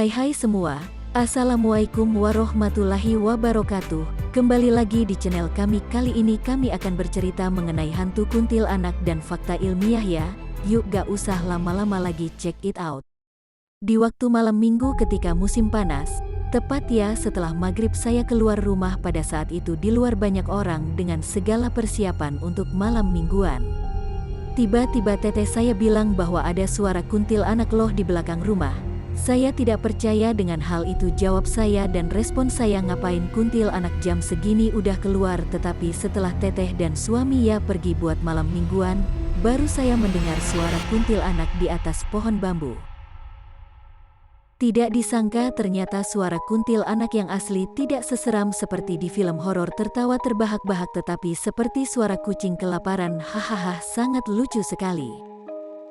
Hai semua, Assalamualaikum warahmatullahi wabarakatuh. Kembali lagi di channel kami. Kali ini kami akan bercerita mengenai hantu kuntilanak dan fakta ilmiah ya. Yuk gak usah lama-lama lagi, check it out. Di waktu malam minggu ketika musim panas, tepat ya setelah maghrib saya keluar rumah. Pada saat itu di luar banyak orang dengan segala persiapan untuk malam mingguan. Tiba-tiba teteh saya bilang bahwa ada suara kuntilanak loh di belakang rumah. Saya tidak percaya dengan hal itu, jawab saya, dan respon saya, ngapain kuntilanak jam segini udah keluar. Tetapi setelah teteh dan suami ya pergi buat malam mingguan, baru saya mendengar suara kuntilanak di atas pohon bambu. Tidak disangka ternyata suara kuntilanak yang asli, tidak seseram seperti di film horor tertawa terbahak-bahak, tetapi seperti suara kucing kelaparan. Hahaha, sangat lucu sekali.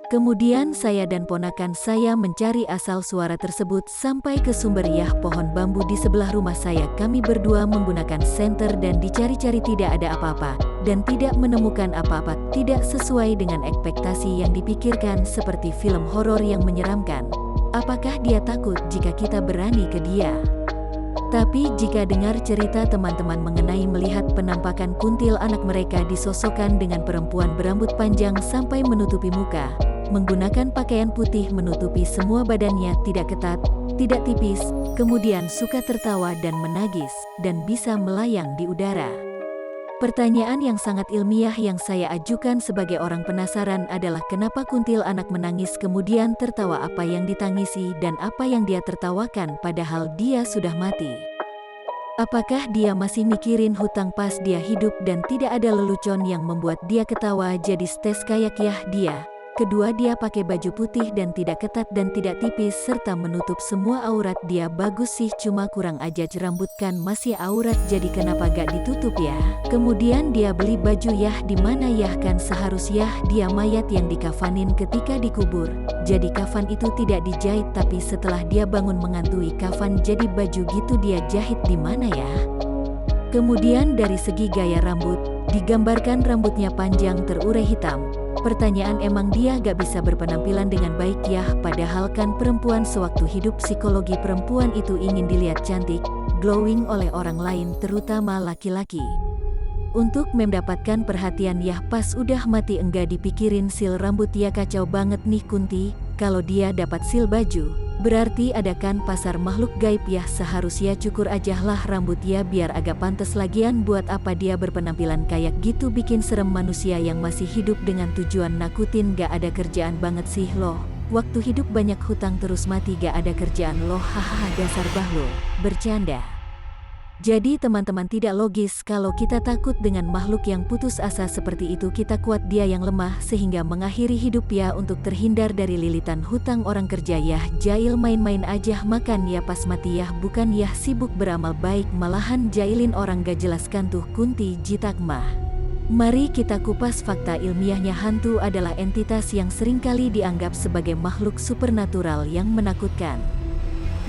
Kemudian saya dan ponakan saya mencari asal suara tersebut sampai ke sumber yah pohon bambu di sebelah rumah saya. Kami berdua menggunakan senter dan dicari-cari, tidak ada apa-apa dan tidak menemukan apa-apa. Tidak sesuai dengan ekspektasi yang dipikirkan, seperti film horor yang menyeramkan. Apakah dia takut jika kita berani ke dia? Tapi jika dengar cerita teman-teman mengenai melihat penampakan kuntilanak, mereka disosokkan dengan perempuan berambut panjang sampai menutupi muka, menggunakan pakaian putih menutupi semua badannya, tidak ketat, tidak tipis, kemudian suka tertawa dan menangis, dan bisa melayang di udara. Pertanyaan yang sangat ilmiah yang saya ajukan sebagai orang penasaran adalah kenapa kuntilanak menangis kemudian tertawa? Apa yang ditangisi dan apa yang dia tertawakan padahal dia sudah mati? Apakah dia masih mikirin hutang pas dia hidup dan tidak ada lelucon yang membuat dia ketawa jadi stres kayak yah dia? Kedua, dia pakai baju putih dan tidak ketat dan tidak tipis serta menutup semua aurat. Dia bagus sih, cuma kurang aja rambut kan masih aurat, jadi kenapa gak ditutup ya? Kemudian dia beli baju yah di mana yah, kan seharusnya dia mayat yang dikafanin ketika dikubur. Jadi kafan itu tidak dijahit, tapi setelah dia bangun mengantui kafan jadi baju gitu, dia jahit di mana ya? Kemudian dari segi gaya rambut, digambarkan rambutnya panjang terurai hitam. Pertanyaan, emang dia gak bisa berpenampilan dengan baik yah? Padahal kan perempuan sewaktu hidup psikologi perempuan itu ingin dilihat cantik, glowing oleh orang lain, terutama laki-laki. Untuk mendapatkan perhatian yah pas udah mati enggak dipikirin sil rambut ya. Kacau banget nih Kunti, kalau dia dapat sil baju, berarti ada kan pasar makhluk gaib yah. Seharusnya cukur aja lah rambut ya biar agak pantas. Lagian buat apa dia berpenampilan kayak gitu, bikin serem manusia yang masih hidup dengan tujuan nakutin. Gak ada kerjaan banget sih loh, waktu hidup banyak hutang terus mati gak ada kerjaan loh. Hahaha, dasar bahlul, bercanda. Jadi teman-teman, tidak logis kalau kita takut dengan makhluk yang putus asa seperti itu. Kita kuat dia yang lemah sehingga mengakhiri hidup ya untuk terhindar dari lilitan hutang orang kerja yah. Jail main-main aja makan ya pas mati yah, bukan yah sibuk beramal baik malahan jailin orang gak jelaskan tuh Kunti jitak mah. Mari kita kupas fakta ilmiahnya. Hantu adalah entitas yang seringkali dianggap sebagai makhluk supernatural yang menakutkan.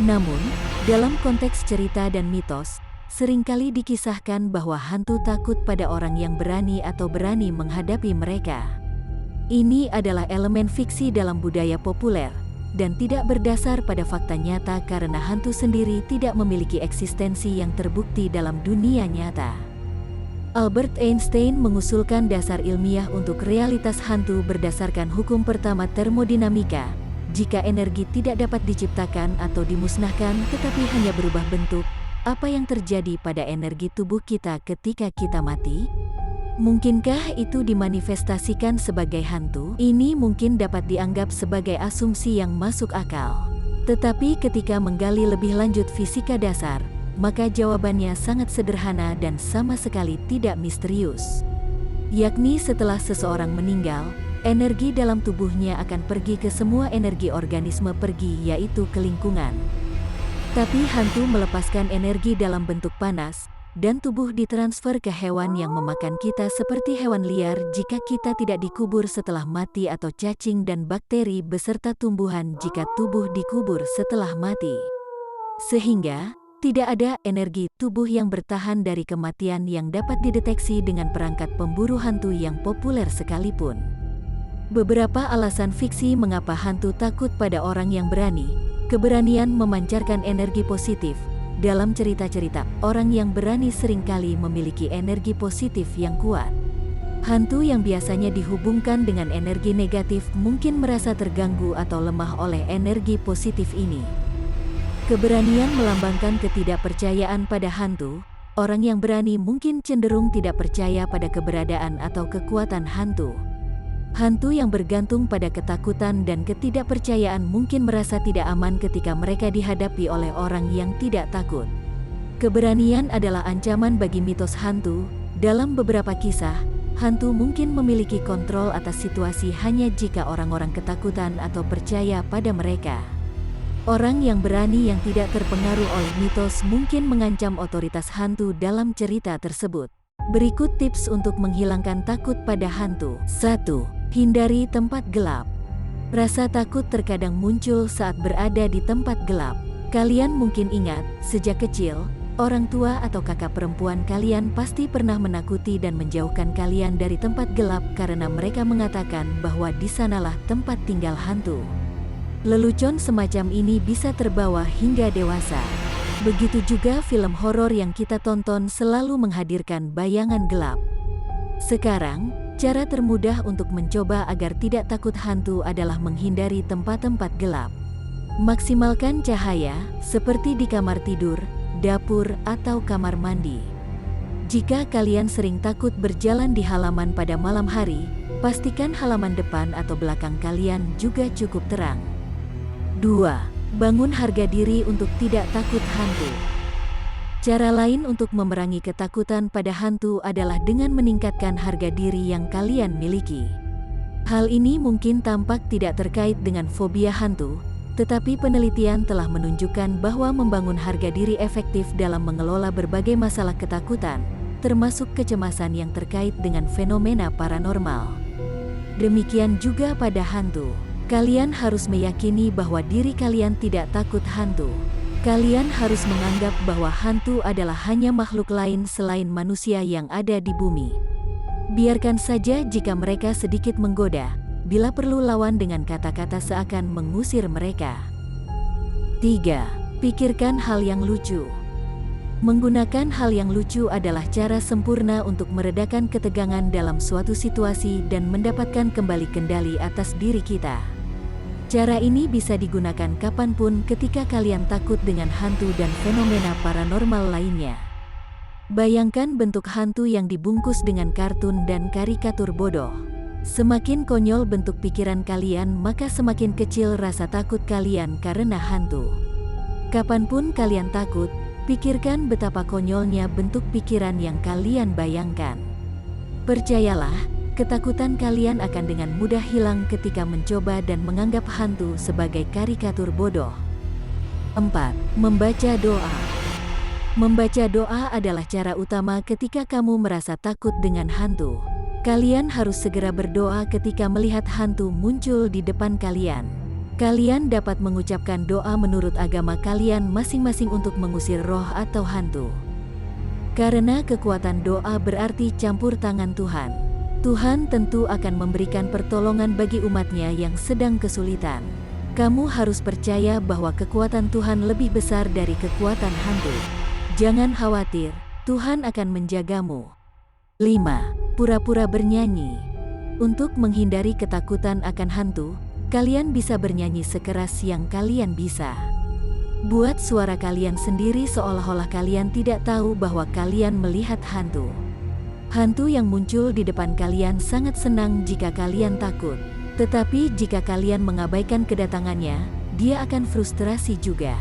Namun, dalam konteks cerita dan mitos, seringkali dikisahkan bahwa hantu takut pada orang yang berani atau berani menghadapi mereka. Ini adalah elemen fiksi dalam budaya populer dan tidak berdasar pada fakta nyata karena hantu sendiri tidak memiliki eksistensi yang terbukti dalam dunia nyata. Albert Einstein mengusulkan dasar ilmiah untuk realitas hantu berdasarkan hukum pertama termodinamika. Jika energi tidak dapat diciptakan atau dimusnahkan tetapi hanya berubah bentuk, apa yang terjadi pada energi tubuh kita ketika kita mati? Mungkinkah itu dimanifestasikan sebagai hantu? Ini mungkin dapat dianggap sebagai asumsi yang masuk akal. Tetapi ketika menggali lebih lanjut fisika dasar, maka jawabannya sangat sederhana dan sama sekali tidak misterius. Yakni setelah seseorang meninggal, energi dalam tubuhnya akan pergi ke semua energi organisme pergi, yaitu ke lingkungan. Tapi hantu melepaskan energi dalam bentuk panas, dan tubuh ditransfer ke hewan yang memakan kita seperti hewan liar jika kita tidak dikubur setelah mati, atau cacing dan bakteri beserta tumbuhan jika tubuh dikubur setelah mati. Sehingga, tidak ada energi tubuh yang bertahan dari kematian yang dapat dideteksi dengan perangkat pemburu hantu yang populer sekalipun. Beberapa alasan fiksi mengapa hantu takut pada orang yang berani. Keberanian memancarkan energi positif. Dalam cerita-cerita, orang yang berani seringkali memiliki energi positif yang kuat. Hantu yang biasanya dihubungkan dengan energi negatif mungkin merasa terganggu atau lemah oleh energi positif ini. Keberanian melambangkan ketidakpercayaan pada hantu. Orang yang berani mungkin cenderung tidak percaya pada keberadaan atau kekuatan hantu. Hantu yang bergantung pada ketakutan dan ketidakpercayaan mungkin merasa tidak aman ketika mereka dihadapi oleh orang yang tidak takut. Keberanian adalah ancaman bagi mitos hantu. Dalam beberapa kisah, hantu mungkin memiliki kontrol atas situasi hanya jika orang-orang ketakutan atau percaya pada mereka. Orang yang berani yang tidak terpengaruh oleh mitos mungkin mengancam otoritas hantu dalam cerita tersebut. Berikut tips untuk menghilangkan takut pada hantu. 1. Hindari tempat gelap. Rasa takut terkadang muncul saat berada di tempat gelap. Kalian mungkin ingat, sejak kecil, orang tua atau kakak perempuan kalian pasti pernah menakuti dan menjauhkan kalian dari tempat gelap karena mereka mengatakan bahwa di sanalah tempat tinggal hantu. Lelucon semacam ini bisa terbawa hingga dewasa. Begitu juga film horor yang kita tonton selalu menghadirkan bayangan gelap. Sekarang, cara termudah untuk mencoba agar tidak takut hantu adalah menghindari tempat-tempat gelap. Maksimalkan cahaya, seperti di kamar tidur, dapur, atau kamar mandi. Jika kalian sering takut berjalan di halaman pada malam hari, pastikan halaman depan atau belakang kalian juga cukup terang. 2. Bangun harga diri untuk tidak takut hantu. Cara lain untuk memerangi ketakutan pada hantu adalah dengan meningkatkan harga diri yang kalian miliki. Hal ini mungkin tampak tidak terkait dengan fobia hantu, tetapi penelitian telah menunjukkan bahwa membangun harga diri efektif dalam mengelola berbagai masalah ketakutan, termasuk kecemasan yang terkait dengan fenomena paranormal. Demikian juga pada hantu. Kalian harus meyakini bahwa diri kalian tidak takut hantu. Kalian harus menganggap bahwa hantu adalah hanya makhluk lain selain manusia yang ada di bumi. Biarkan saja jika mereka sedikit menggoda, bila perlu lawan dengan kata-kata seakan mengusir mereka. 3. Pikirkan hal yang lucu. Menggunakan hal yang lucu adalah cara sempurna untuk meredakan ketegangan dalam suatu situasi dan mendapatkan kembali kendali atas diri kita. Cara ini bisa digunakan kapanpun ketika kalian takut dengan hantu dan fenomena paranormal lainnya. Bayangkan bentuk hantu yang dibungkus dengan kartun dan karikatur bodoh. Semakin konyol bentuk pikiran kalian, maka semakin kecil rasa takut kalian karena hantu. Kapanpun kalian takut, pikirkan betapa konyolnya bentuk pikiran yang kalian bayangkan. Percayalah, ketakutan kalian akan dengan mudah hilang ketika mencoba dan menganggap hantu sebagai karikatur bodoh. 4. Membaca doa. Membaca doa adalah cara utama ketika kamu merasa takut dengan hantu. Kalian harus segera berdoa ketika melihat hantu muncul di depan kalian. Kalian dapat mengucapkan doa menurut agama kalian masing-masing untuk mengusir roh atau hantu. Karena kekuatan doa berarti campur tangan Tuhan. Tuhan tentu akan memberikan pertolongan bagi umatnya yang sedang kesulitan. Kamu harus percaya bahwa kekuatan Tuhan lebih besar dari kekuatan hantu. Jangan khawatir, Tuhan akan menjagamu. 5. Pura-pura bernyanyi. Untuk menghindari ketakutan akan hantu, kalian bisa bernyanyi sekeras yang kalian bisa. Buat suara kalian sendiri seolah-olah kalian tidak tahu bahwa kalian melihat hantu. Hantu yang muncul di depan kalian sangat senang jika kalian takut. Tetapi jika kalian mengabaikan kedatangannya, dia akan frustrasi juga.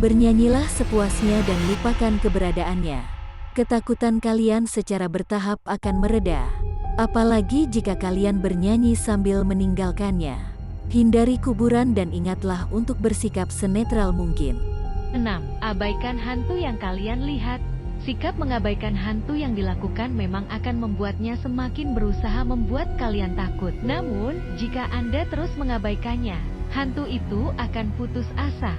Bernyanyilah sepuasnya dan lupakan keberadaannya. Ketakutan kalian secara bertahap akan mereda. Apalagi jika kalian bernyanyi sambil meninggalkannya. Hindari kuburan dan ingatlah untuk bersikap senetral mungkin. 6. Abaikan hantu yang kalian lihat. Sikap mengabaikan hantu yang dilakukan memang akan membuatnya semakin berusaha membuat kalian takut. Namun, jika Anda terus mengabaikannya, hantu itu akan putus asa.